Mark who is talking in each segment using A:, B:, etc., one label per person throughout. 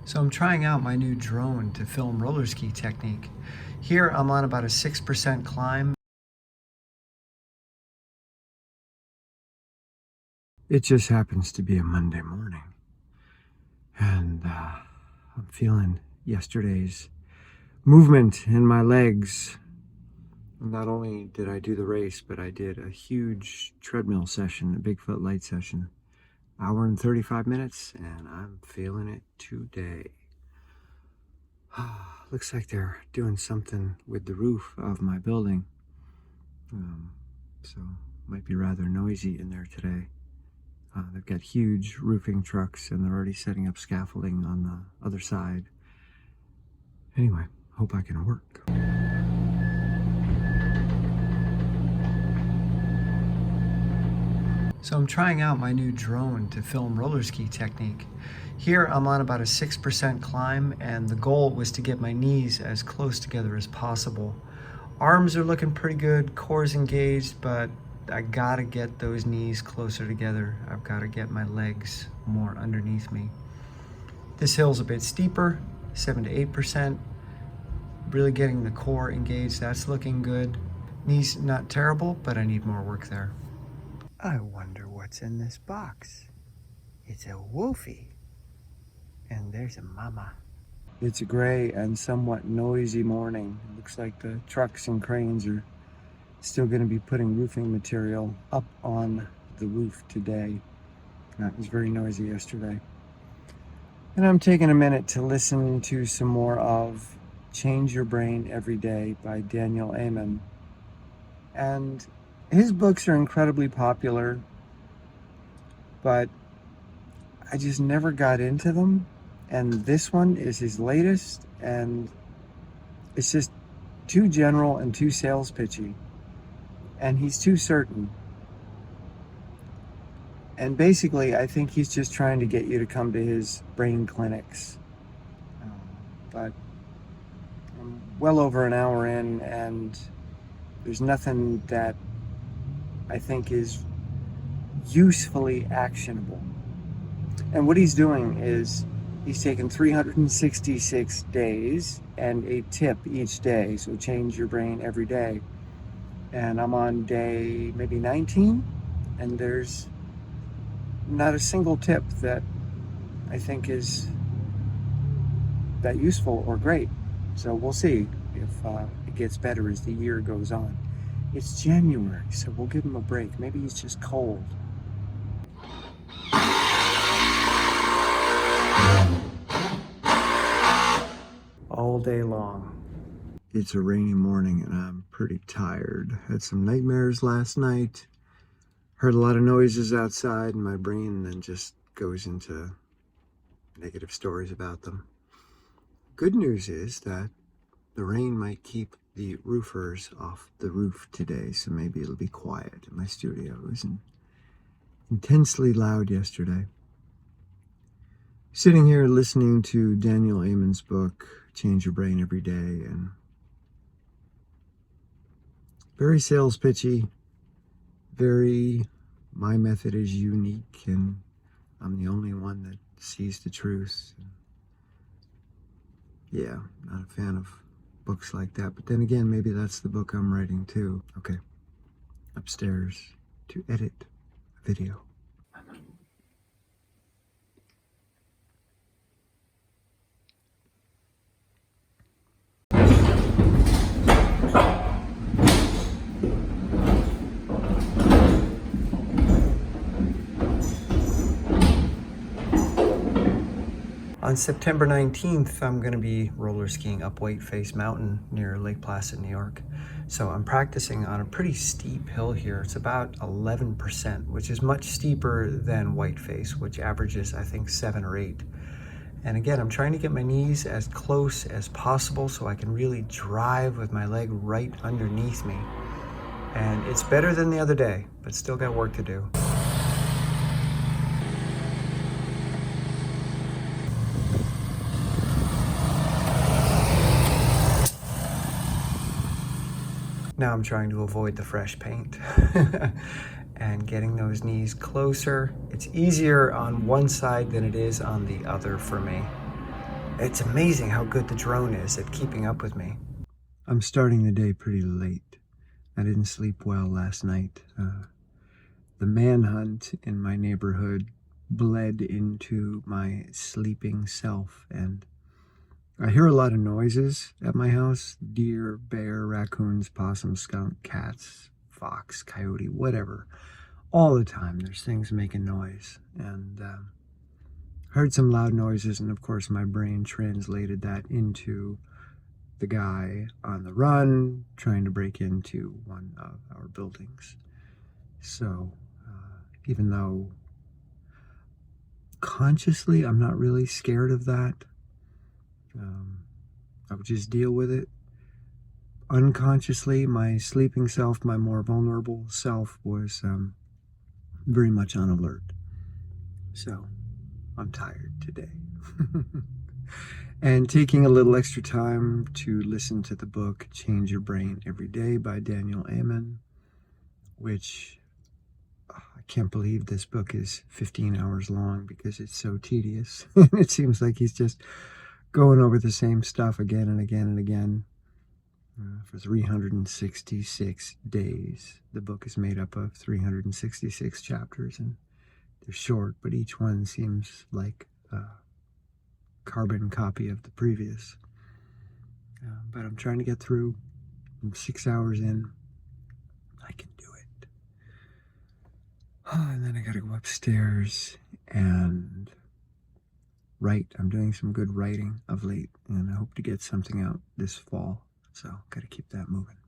A: So I'm trying out my new drone to film roller ski technique. Here I'm on about a 6% climb. It just happens to be a Monday morning. And I'm feeling yesterday's movement in my legs. Not only did I do the race, but I did a huge treadmill session, a Bigfoot light session. Hour and 35 minutes, and I'm feeling it today. Looks like they're doing something with the roof of my building. So might be rather noisy in there today. They've got huge roofing trucks and they're already setting up scaffolding on the other side. Anyway, hope I can work. So I'm trying out my new drone to film roller ski technique. Here I'm on about a 6% climb, and the goal was to get my knees as close together as possible. Arms are looking pretty good, core's engaged, but I gotta get those knees closer together. I've gotta get my legs more underneath me. This hill's a bit steeper, 7 to 8%. Really getting the core engaged, that's looking good. Knees not terrible, but I need more work there. I wonder what's in this box. It's a wolfie. And there's a mama. It's a gray and somewhat noisy morning. It looks like the trucks and cranes are still going to be putting roofing material up on the roof today. It was very noisy yesterday. And I'm taking a minute to listen to some more of Change Your Brain Every Day by Daniel Amen. And his books are incredibly popular, but I just never got into them. And this one is his latest, and it's just too general and too sales pitchy. And he's too certain. And basically, I think he's just trying to get you to come to his brain clinics. But I'm well over an hour in, and there's nothing that I think is usefully actionable. And what he's doing is he's taken 366 days and a tip each day. So change your brain every day. And I'm on day maybe 19, and there's not a single tip that I think is that useful or great. So we'll see if it gets better as the year goes on. It's January, so we'll give him a break. Maybe he's just cold. All day long. It's a rainy morning and I'm pretty tired. Had some nightmares last night. Heard a lot of noises outside and my brain then just goes into negative stories about them. Good news is that the rain might keep the roofers off the roof today, so maybe it'll be quiet in my studio. It was intensely loud yesterday. Sitting here listening to Daniel Amen's book, Change Your Brain Every Day, and very sales pitchy, very, my method is unique and I'm the only one that sees the truth. Yeah, not a fan of books like that, but then again, maybe that's the book I'm writing too. Okay, upstairs to edit a video. On September 19th, I'm going to be roller skiing up Whiteface Mountain near Lake Placid, New York. So I'm practicing on a pretty steep hill here. It's about 11%, which is much steeper than Whiteface, which averages, I think, 7 or 8. And again, I'm trying to get my knees as close as possible so I can really drive with my leg right underneath me. And it's better than the other day, but still got work to do. Now I'm trying to avoid the fresh paint and getting those knees closer. It's easier on one side than it is on the other for me. It's amazing how good the drone is at keeping up with me. I'm starting the day pretty late. I didn't sleep well last night. The manhunt in my neighborhood bled into my sleeping self, and I hear a lot of noises at my house: deer, bear, raccoons, possum, skunk, cats, fox, coyote, whatever. All the time there's things making noise, and heard some loud noises, and of course my brain translated that into the guy on the run trying to break into one of our buildings. So even though consciously I'm not really scared of that, I would just deal with it. Unconsciously, my sleeping self, my more vulnerable self, was very much on alert. So I'm tired today. And taking a little extra time to listen to the book Change Your Brain Every Day by Daniel Amen, which I can't believe this book is 15 hours long because it's so tedious. It seems like he's just going over the same stuff again and again and again for 366 days. The book is made up of 366 chapters, and they're short, but each one seems like a carbon copy of the previous. But I'm trying to get through. I'm 6 hours in. I can do it. And then I gotta go upstairs and write. I'm doing some good writing of late, and I hope to get something out this fall. So gotta keep that moving.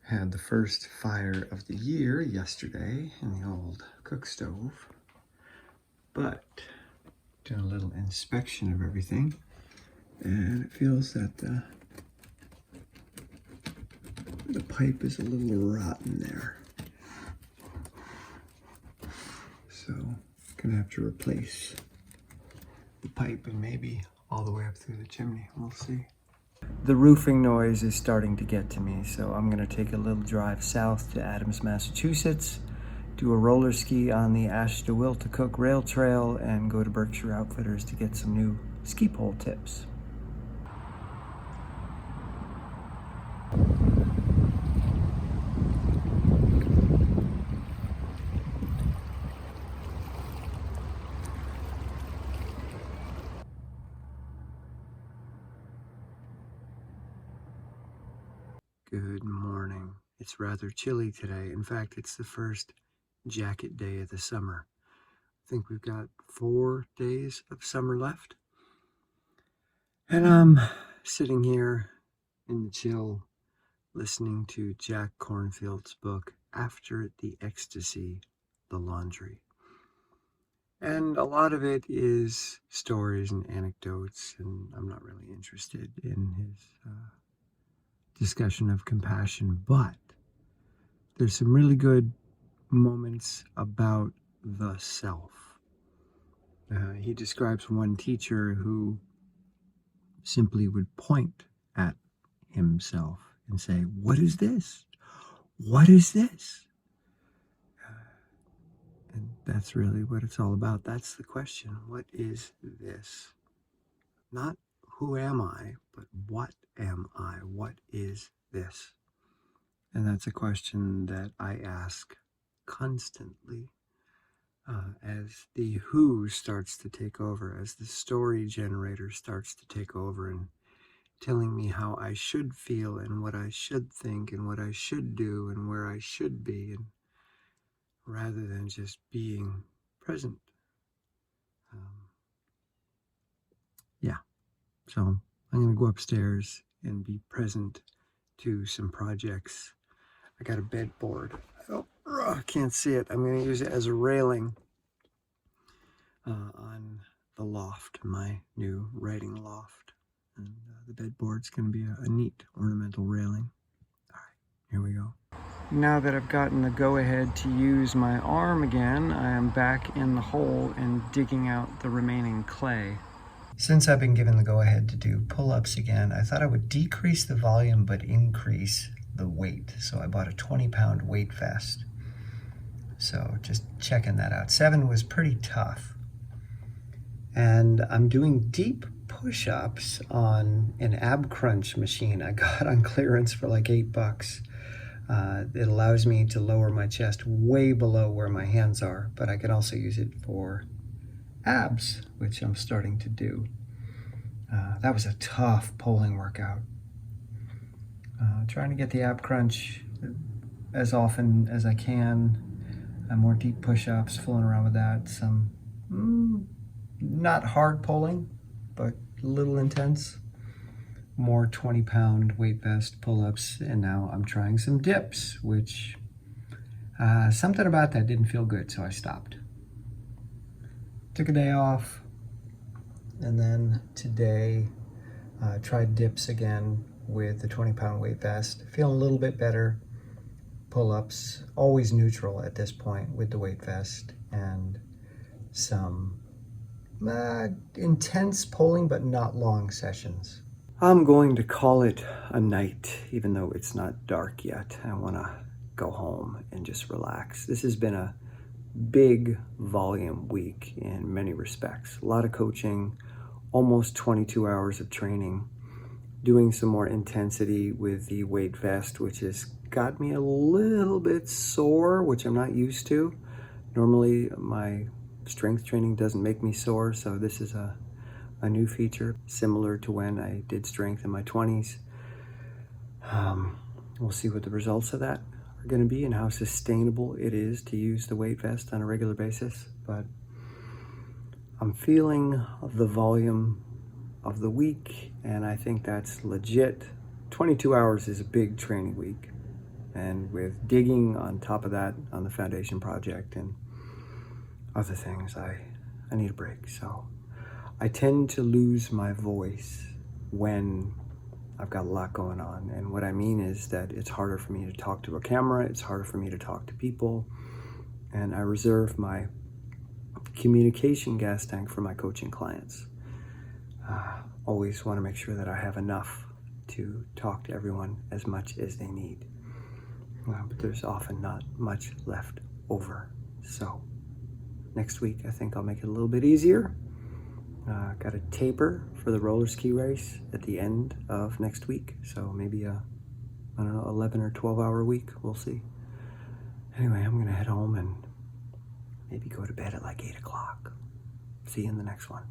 A: Had the first fire of the year yesterday in the old cook stove, but doing a little inspection of everything, and it feels that the pipe is a little rotten there. So gonna have to replace the pipe and maybe all the way up through the chimney. We'll see. The roofing noise is starting to get to me, so I'm going to take a little drive south to Adams, Massachusetts, do a roller ski on the Ash-to-Wiltacook Rail Trail, and go to Berkshire Outfitters to get some new ski pole tips. Good morning. It's rather chilly today. In fact, it's the first jacket day of the summer. I think we've got 4 days of summer left. And I'm sitting here in the chill, listening to Jack Kornfield's book, After the Ecstasy, The Laundry. And a lot of it is stories and anecdotes, and I'm not really interested in his discussion of compassion, but there's some really good moments about the self. He describes one teacher who simply would point at himself and say, "What is this? What is this?" And that's really what it's all about. That's the question. What is this? Not who am I, but what am I? What is this? And that's a question that I ask constantly as the who starts to take over, as the story generator starts to take over and telling me how I should feel and what I should think and what I should do and where I should be, and rather than just being present. So I'm going to go upstairs and be present to some projects. I got a bed board. I can't see it. I'm going to use it as a railing on the loft, my new writing loft. And the bed board's going to be a neat ornamental railing. All right, here we go. Now that I've gotten the go-ahead to use my arm again, I am back in the hole and digging out the remaining clay. Since I've been given the go-ahead to do pull-ups again, I thought I would decrease the volume but increase the weight. So I bought a 20-pound weight vest. So just checking that out. 7 was pretty tough. And I'm doing deep push-ups on an ab crunch machine I got on clearance for like $8. It allows me to lower my chest way below where my hands are, but I can also use it for abs, which I'm starting to do. That was a tough pulling workout. Trying to get the ab crunch as often as I can. More deep push-ups, fooling around with that. Some not hard pulling, but a little intense. More 20-pound weight vest pull-ups, and now I'm trying some dips, which something about that didn't feel good, so I stopped. Took a day off, and then today tried dips again with the 20-pound weight vest. Feeling a little bit better. Pull-ups, always neutral at this point with the weight vest, and some intense pulling, but not long sessions. I'm going to call it a night, even though it's not dark yet. I want to go home and just relax. This has been a big volume week in many respects. A lot of coaching, almost 22 hours of training, doing some more intensity with the weight vest, which has got me a little bit sore, which I'm not used to. Normally my strength training doesn't make me sore, so this is a new feature, similar to when I did strength in my 20s. We'll see what the results of that are going to be and how sustainable it is to use the weight vest on a regular basis. But I'm feeling the volume of the week, and I think that's legit. 22 hours is a big training week, and with digging on top of that on the foundation project and other things, I need a break. So I tend to lose my voice when I've got a lot going on. And what I mean is that it's harder for me to talk to a camera, it's harder for me to talk to people, and I reserve my communication gas tank for my coaching clients. Always want to make sure that I have enough to talk to everyone as much as they need. But there's often not much left over. So next week, I think I'll make it a little bit easier. Got a taper for the roller ski race at the end of next week. So maybe a, 11 or 12 hour week. We'll see. Anyway, I'm going to head home and maybe go to bed at like 8 o'clock. See you in the next one.